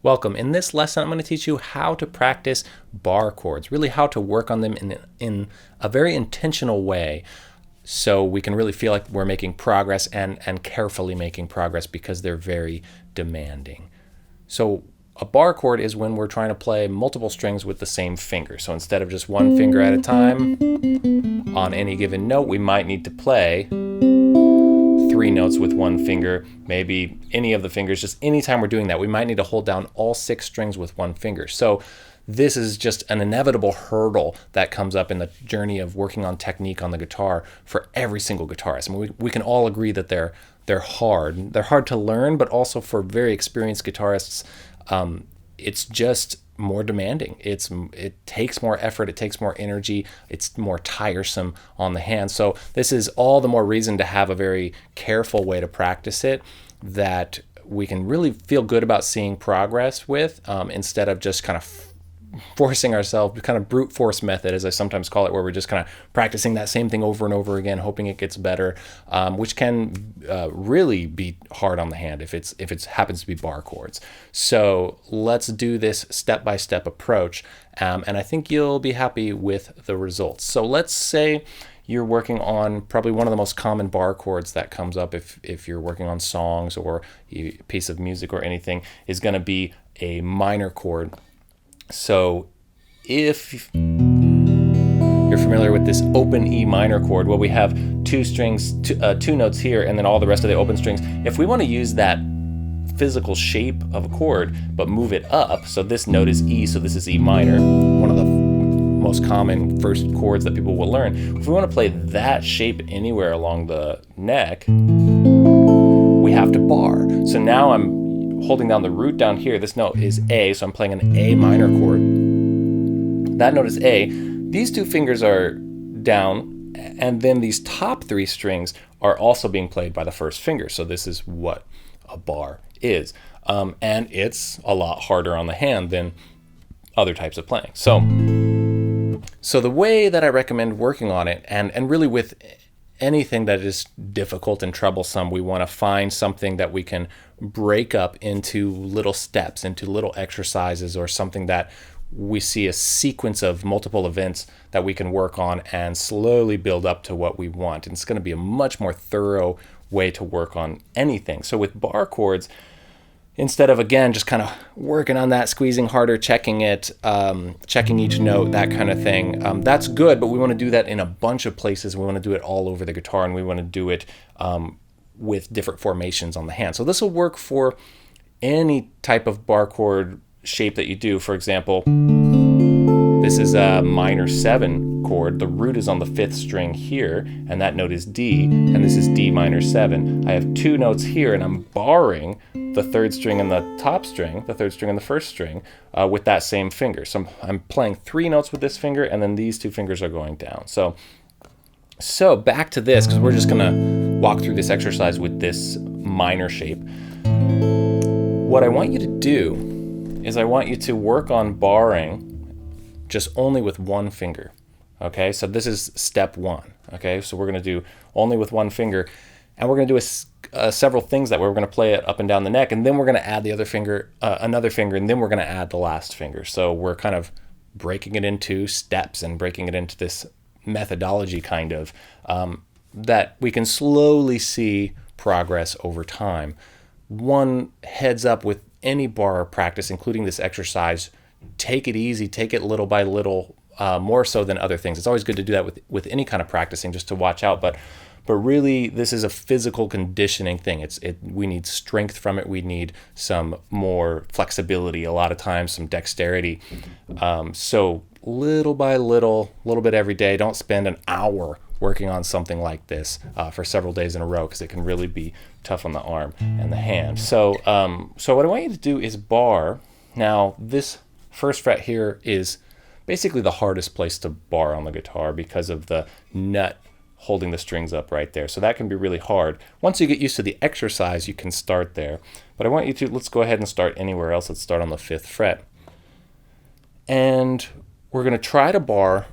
Welcome. In this lesson, I'm going to teach you how to practice bar chords, really how to work on them in a very intentional way so we can really feel like we're making progress and carefully making progress because they're very demanding. So a bar chord is when we're trying to play multiple strings with the same finger. So instead of just one finger at a time on any given note, we might need to play 3 notes with one finger, maybe any of the fingers. Just anytime we're doing that, we might need to hold down all 6 strings with one finger. So this is just an inevitable hurdle that comes up in the journey of working on technique on the guitar for every single guitarist. I mean, we can all agree that they're hard. They're hard to learn, but also for very experienced guitarists, it's just more demanding. It takes more effort, it takes more energy, it's more tiresome on the hand. So this is all the more reason to have a very careful way to practice it that we can really feel good about seeing progress with, instead of just kind of forcing ourselves, kind of brute force method, as I sometimes call it, where we're just kind of practicing that same thing over and over again, hoping it gets better, which can really be hard on the hand if it happens to be bar chords. So let's do this step-by-step approach, and I think you'll be happy with the results. So let's say you're working on probably one of the most common bar chords that comes up if you're working on songs or a piece of music or anything, is going to be a minor chord. So if you're familiar with this open E minor chord, well, we have 2 strings, 2 notes here, and then all the rest of the open strings. If we want to use that physical shape of a chord, but move it up, so this note is E, so this is E minor, one of the most common first chords that people will learn. If we want to play that shape anywhere along the neck, we have to bar. So now I'm holding down the root down here. This note is A, so I'm playing an A minor chord. That note is A. These 2 fingers are down, and then these top 3 strings are also being played by the first finger. So this is what a bar is. And it's a lot harder on the hand than other types of playing. So the way that I recommend working on it, and really with anything that is difficult and troublesome, we want to find something that we can break up into little steps, into little exercises, or something that we see a sequence of multiple events that we can work on and slowly build up to what we want. And it's going to be a much more thorough way to work on anything. So with bar chords, instead of, again, just kind of working on that, squeezing harder, checking it, checking each note, that kind of thing, that's good, but we want to do that in a bunch of places. We want to do it all over the guitar, and we want to do it with different formations on the hand. So this will work for any type of bar chord shape that you do. For example, this is a minor 7 chord. The root is on the 5th string here, and that note is D, and this is D minor 7. I have 2 notes here, and I'm barring the 3rd string and the top string, the 3rd string and the 1st string, with that same finger. So I'm playing 3 notes with this finger, and then these 2 fingers are going down. So back to this, because we're just going to walk through this exercise with this minor shape. What I want you to do is I want you to work on barring just only with one finger. Okay, so this is step 1. Okay, so we're going to do only with one finger, and we're going to do several things that way. We're going to play it up and down the neck, and then we're going to add the other finger, another finger, and then we're going to add the last finger. So we're kind of breaking it into steps and breaking it into this methodology kind of that we can slowly see progress over time. One heads up with any bar practice, including this exercise, take it easy, take it little by little, more so than other things. It's always good to do that with any kind of practicing, just to watch out, but really this is a physical conditioning thing. We need strength from it. We need some more flexibility, a lot of times some dexterity. So little by little bit every day. Don't spend an hour working on something like this for several days in a row, because it can really be tough on the arm and the hand. So what I want you to do is bar. Now this 1st fret here is basically the hardest place to bar on the guitar because of the nut holding the strings up right there. So that can be really hard. Once you get used to the exercise, you can start there. But I want you to, let's go ahead and start anywhere else. Let's start on the 5th fret. And we're going to try to bar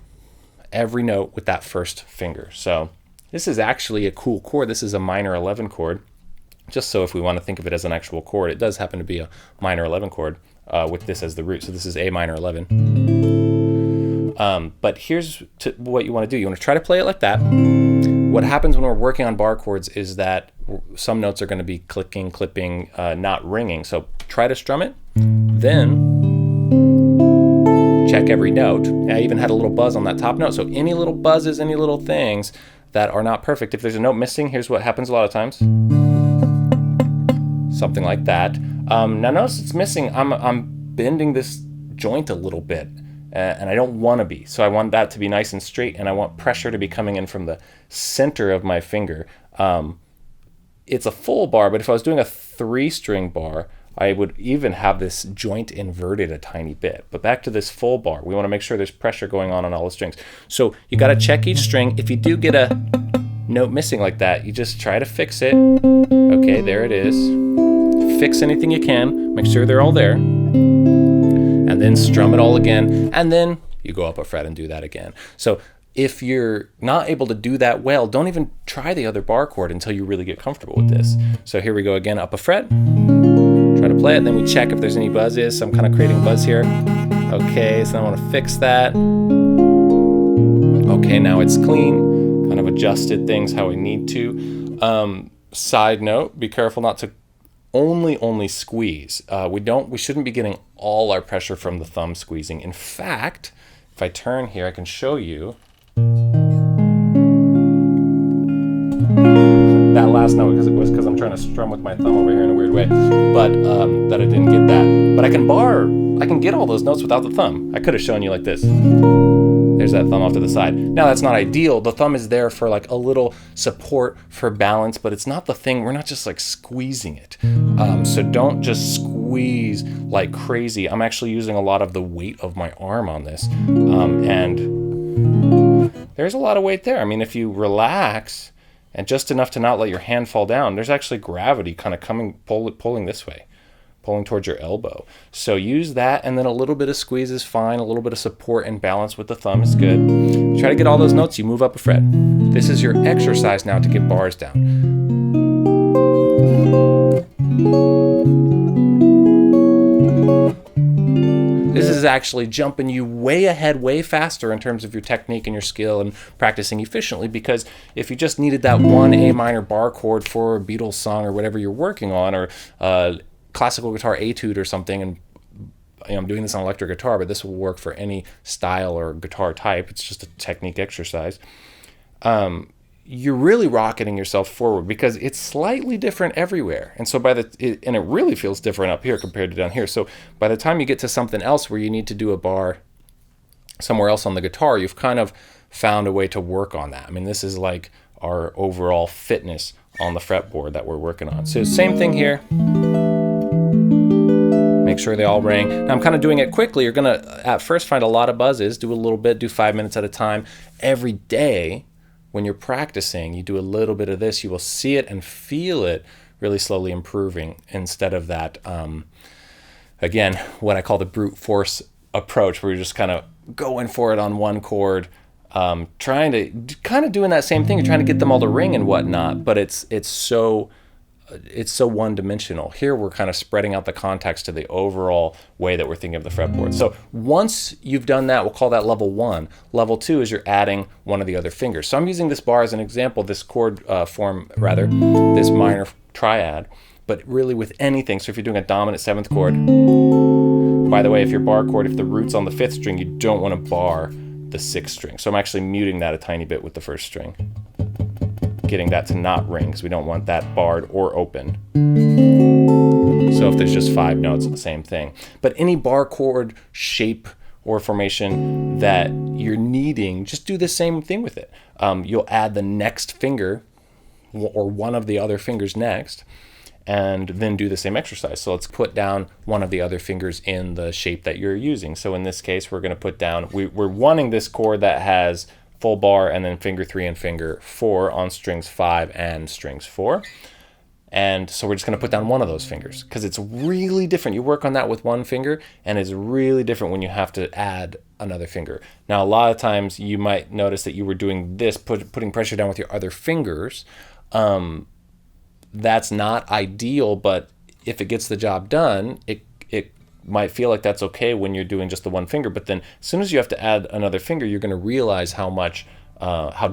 every note with that 1st finger. So this is actually a cool chord. This is a minor 11 chord. just so if we want to think of it as an actual chord, it does happen to be a minor 11 chord with this as the root. So this is A minor 11. But here's what you want to do. You want to try to play it like that. What happens when we're working on bar chords is that some notes are going to be clicking, clipping, not ringing. So try to strum it, then check every note. I even had a little buzz on that top note. So any little buzzes, any little things that are not perfect. If there's a note missing, here's what happens a lot of times. Something like that. Now notice it's missing. I'm bending this joint a little bit, and I don't want to be. So I want that to be nice and straight, and I want pressure to be coming in from the center of my finger. It's a full bar, but if I was doing a 3-string bar, I would even have this joint inverted a tiny bit. But back to this full bar, we want to make sure there's pressure going on all the strings. So you got to check each string. If you do get a note missing like that, you just try to fix it. Okay, there it is. Fix anything you can, make sure they're all there, and then strum it all again, and then you go up a fret and do that again. So if you're not able to do that well, don't even try the other bar chord until you really get comfortable with this. So here we go again, up a fret. Try to play it, then we check if there's any buzzes. So I'm kind of creating buzz here. Okay, so I want to fix that. Okay, now it's clean. Kind of adjusted things how I need to. Side note, be careful not to only squeeze. We shouldn't be getting all our pressure from the thumb squeezing. In fact, if I turn here, I can show you that last note because I'm trying to strum with my thumb over here in a weird way, but that I didn't get that. But I can get all those notes without the thumb. I could have shown you like this. There's that thumb off to the side. Now that's not ideal. The thumb is there for like a little support for balance, but it's not the thing. We're not just like squeezing it. So don't just squeeze like crazy. I'm actually using a lot of the weight of my arm on this. And there's a lot of weight there. I mean, if you relax and just enough to not let your hand fall down, there's actually gravity kind of pulling this way, pulling towards your elbow. So use that, and then a little bit of squeeze is fine. A little bit of support and balance with the thumb is good. Try to get all those notes, you move up a fret. This is your exercise now to get bars down. This is actually jumping you way ahead, way faster in terms of your technique and your skill and practicing efficiently, because if you just needed that one A minor bar chord for a Beatles song or whatever you're working on, or classical guitar etude or something, and I'm doing this on electric guitar, but this will work for any style or guitar type. It's just a technique exercise. You're really rocketing yourself forward because it's slightly different everywhere. And so and it really feels different up here compared to down here. So by the time you get to something else where you need to do a bar somewhere else on the guitar, you've kind of found a way to work on that. I mean, this is like our overall fitness on the fretboard that we're working on. So same thing here. Make sure they all ring. Now I'm kind of doing it quickly. You're gonna at first find a lot of buzzes, do a little bit, do 5 minutes at a time. Every day when you're practicing, you do a little bit of this, you will see it and feel it really slowly improving, instead of that, again, what I call the brute force approach, where you're just kind of going for it on one chord, trying to kind of doing that same thing. You're trying to get them all to ring and whatnot, but it's so one-dimensional. Here we're kind of spreading out the context to the overall way that we're thinking of the fretboard. So once you've done that, we'll call that level 1. Level 2 is you're adding one of the other fingers. So I'm using this bar as an example, this chord form rather, this minor triad, but really with anything. So if you're doing a dominant 7th chord, by the way, if your bar chord, if the root's on the 5th string, you don't want to bar the 6th string. So I'm actually muting that a tiny bit with the 1st string, getting that to not ring, because we don't want that barred or open. So if there's just 5 notes, it's the same thing. But any bar chord shape or formation that you're needing, just do the same thing with it. You'll add the next finger or one of the other fingers next, and then do the same exercise. So let's put down one of the other fingers in the shape that you're using. So in this case, we're going to put down, we're wanting this chord that has full bar and then finger 3 and finger 4 on strings 5 and strings 4. And so we're just going to put down one of those fingers, because it's really different. You work on that with one finger, and it's really different when you have to add another finger. Now, a lot of times you might notice that you were doing this, putting pressure down with your other fingers. that's not ideal, but if it gets the job done, it might feel like that's okay when you're doing just the one finger. But then as soon as you have to add another finger, you're going to realize how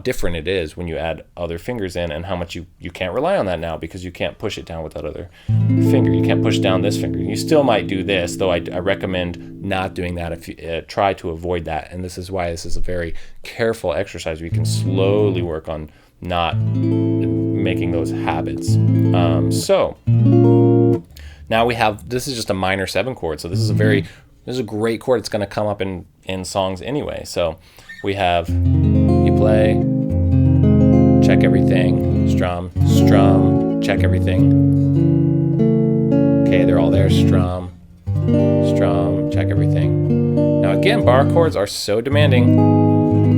different it is when you add other fingers in, and how much you can't rely on that now, because you can't push it down with that other finger. You can't push down this finger. You still might do this, though I recommend not doing that. If you try to avoid that, and this is why this is a very careful exercise. We can slowly work on not making those habits. So now we have, this is just a minor 7 chord. So this is a great chord. It's going to come up in songs anyway. So we have, you play, check everything, strum, check everything. Okay, they're all there, strum, check everything. Now again, bar chords are so demanding.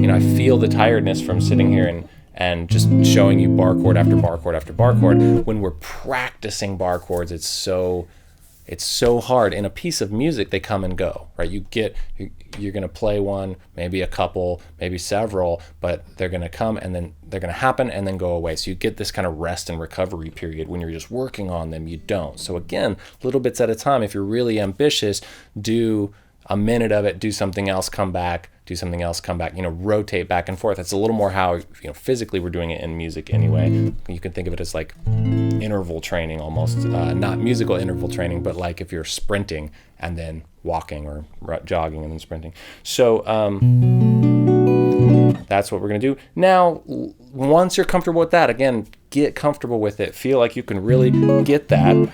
You know, I feel the tiredness from sitting here and just showing you bar chord after bar chord after bar chord. When we're practicing bar chords, it's so hard. In a piece of music, they come and go, right? You're going to play one, maybe a couple, maybe several, but they're going to come and then they're going to happen and then go away. So you get this kind of rest and recovery period. When you're just working on them, you don't. So again, little bits at a time. If you're really ambitious, do a minute of it, do something else, come back, do something else, come back, rotate back and forth. That's a little more how, physically we're doing it in music anyway. You can think of it as like interval training almost, not musical interval training, but like if you're sprinting and then walking, or jogging and then sprinting. So that's what we're going to do. Now, once you're comfortable with that, again, get comfortable with it. Feel like you can really get that.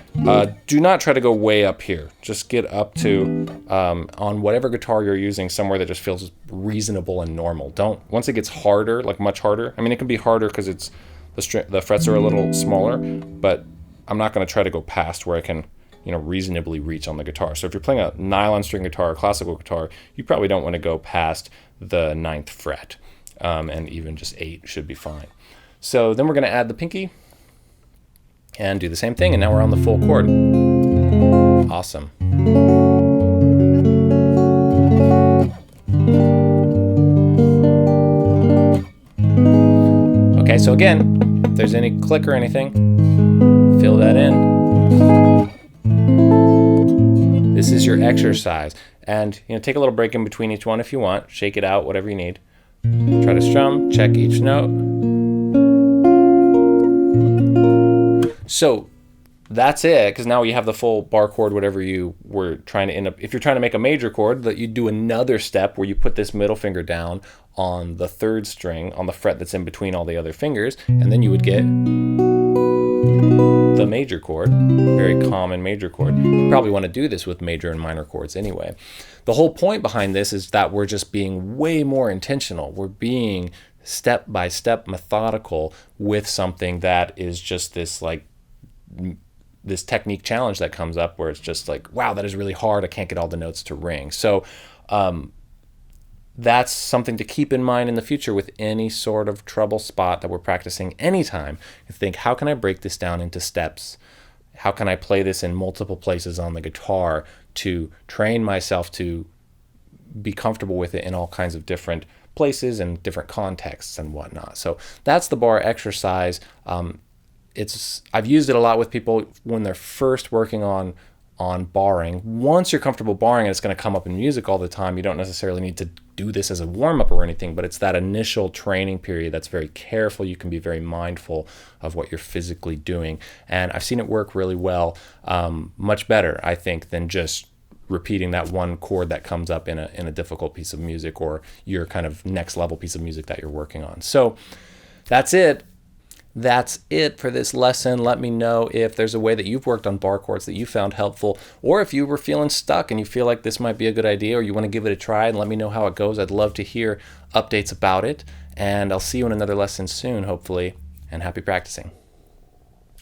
Do not try to go way up here. Just get up to, on whatever guitar you're using, somewhere that just feels reasonable and normal. Once it gets harder, like much harder, I mean, it can be harder because it's the frets are a little smaller, but I'm not going to try to go past where I can, reasonably reach on the guitar. So if you're playing a nylon string guitar or classical guitar, you probably don't want to go past the 9th fret. And even just 8 should be fine. So then we're going to add the pinky and do the same thing, and now we're on the full chord. Awesome. Okay, so again, if there's any click or anything, fill that in. This is your exercise. And take a little break in between each one if you want. Shake it out, whatever you need. Try to strum, check each note. So that's it, because now you have the full bar chord, whatever you were trying to end up. If you're trying to make a major chord, that you do another step where you put this middle finger down on the 3rd string, on the fret that's in between all the other fingers, and then you would get the major chord, very common major chord. You probably want to do this with major and minor chords anyway. The whole point behind this is that we're just being way more intentional. We're being step by step methodical with something that is just this technique challenge that comes up where it's just like, wow, that is really hard. I can't get all the notes to ring. So that's something to keep in mind in the future with any sort of trouble spot that we're practicing anytime. You think, how can I break this down into steps? How can I play this in multiple places on the guitar to train myself to be comfortable with it in all kinds of different places and different contexts and whatnot? So that's the bar exercise. I've used it a lot with people when they're first working on barring. Once you're comfortable barring and it's going to come up in music all the time, you don't necessarily need to do this as a warm-up or anything, but it's that initial training period that's very careful. You can be very mindful of what you're physically doing, and I've seen it work really well, much better, I think, than just repeating that one chord that comes up in a difficult piece of music or your kind of next level piece of music that you're working on. So that's it. That's it for this lesson. Let me know if there's a way that you've worked on bar chords that you found helpful, or if you were feeling stuck and you feel like this might be a good idea, or you want to give it a try, and let me know how it goes. I'd love to hear updates about it, and I'll see you in another lesson soon, hopefully, and happy practicing.